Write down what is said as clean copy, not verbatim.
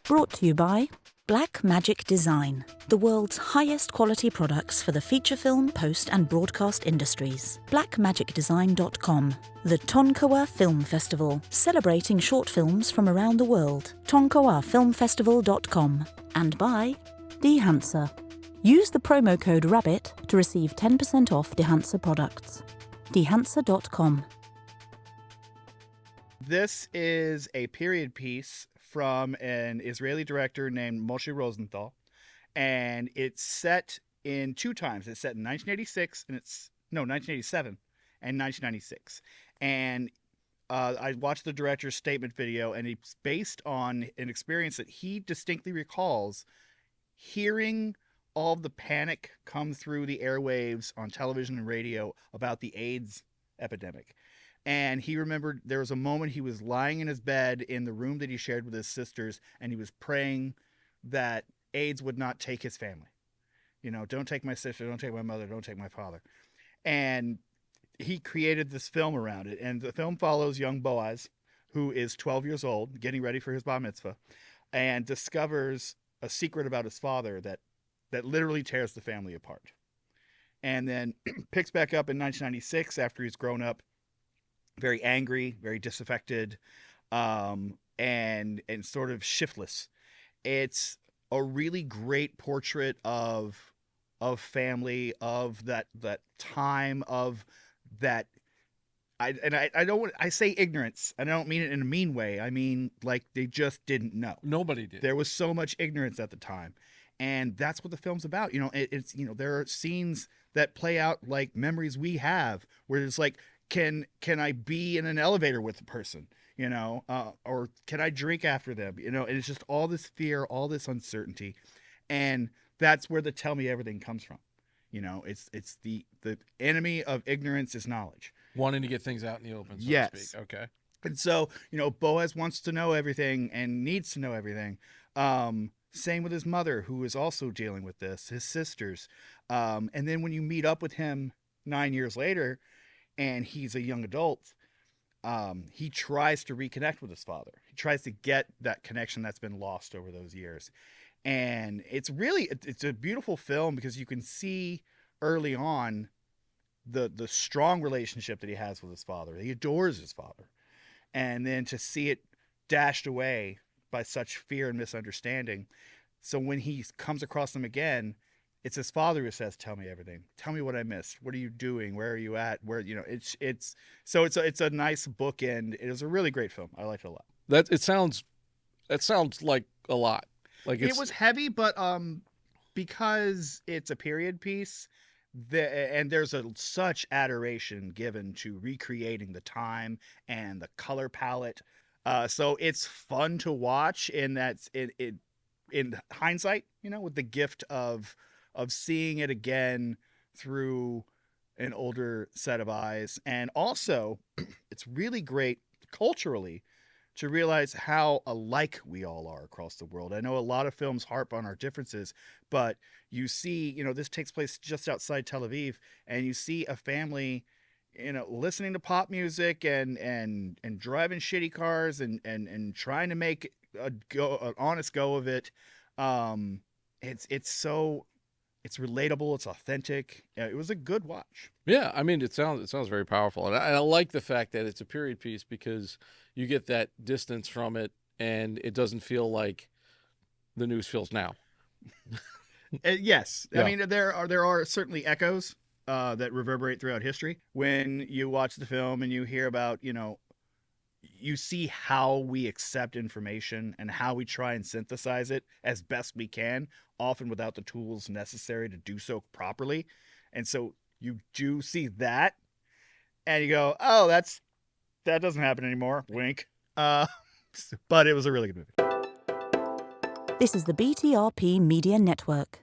Brought to you by Blackmagic Design, the world's highest quality products for the feature film, post and broadcast industries. Blackmagicdesign.com. The Tonkawa Film Festival, celebrating short films from around the world. Tonkawafilmfestival.com. And by Dehancer. Use the promo code RABBIT to receive 10% off Dehancer products. Dehancer.com. This is a period piece from an Israeli director named Moshe Rosenthal, and it's set in two times. It's set in 1986 and 1987 and 1996. And I watched the director's statement video, and it's based on an experience that he distinctly recalls hearing all of the panic come through the airwaves on television and radio about the AIDS epidemic. And he remembered there was a moment he was lying in his bed in the room that he shared with his sisters, and he was praying that AIDS would not take his family. You know, don't take my sister, don't take my mother, don't take my father. And he created this film around it. And the film follows young Boaz, who is 12 years old, getting ready for his bar mitzvah, and discovers a secret about his father that literally tears the family apart. And then picks back up in 1996 after he's grown up, very angry, very disaffected, and sort of shiftless. It's a really great portrait of family, of that time, of that. I say ignorance, and I don't mean it in a mean way. I mean, like, they just didn't know. Nobody did. There was so much ignorance at the time, and that's what the film's about. You know, it's there are scenes that play out like memories we have, where it's like, Can I be in an elevator with the person, or can I drink after them? And it's just all this fear, all this uncertainty. And that's where the tell me everything comes from. It's the enemy of ignorance is knowledge. Wanting to get things out in the open, so yes. to speak. Okay. And so, Boaz wants to know everything and needs to know everything. Same with his mother, who is also dealing with this, his sisters. And then when you meet up with him 9 years later, and he's a young adult, he tries to reconnect with his father. He tries to get that connection that's been lost over those years. And it's a beautiful film because you can see early on the strong relationship that he has with his father. He adores his father. And then to see it dashed away by such fear and misunderstanding. So when he comes across them again, it's his father who says, "Tell me everything. Tell me what I missed. What are you doing? Where are you at?" Where it's a nice bookend. It is a really great film. I liked it a lot. That sounds like a lot. Like it was heavy, but because it's a period piece, and there's such adoration given to recreating the time and the color palette. So it's fun to watch, and that's in hindsight, with the gift of seeing it again through an older set of eyes. And also, it's really great culturally to realize how alike we all are across the world. I know a lot of films harp on our differences, but you see, this takes place just outside Tel Aviv, and you see a family, listening to pop music and driving shitty cars and trying to make an honest go of it. It's relatable. It's authentic. It was a good watch. Yeah, I mean, it sounds very powerful, and I like the fact that it's a period piece because you get that distance from it, and it doesn't feel like the news feels now. Yes, yeah. I mean there are certainly echoes that reverberate throughout history when you watch the film and you hear about you see how we accept information and how we try and synthesize it as best we can, often without the tools necessary to do so properly. And so you do see that and you go, oh, that doesn't happen anymore. Wink. But it was a really good movie. This is the BTRP Media Network.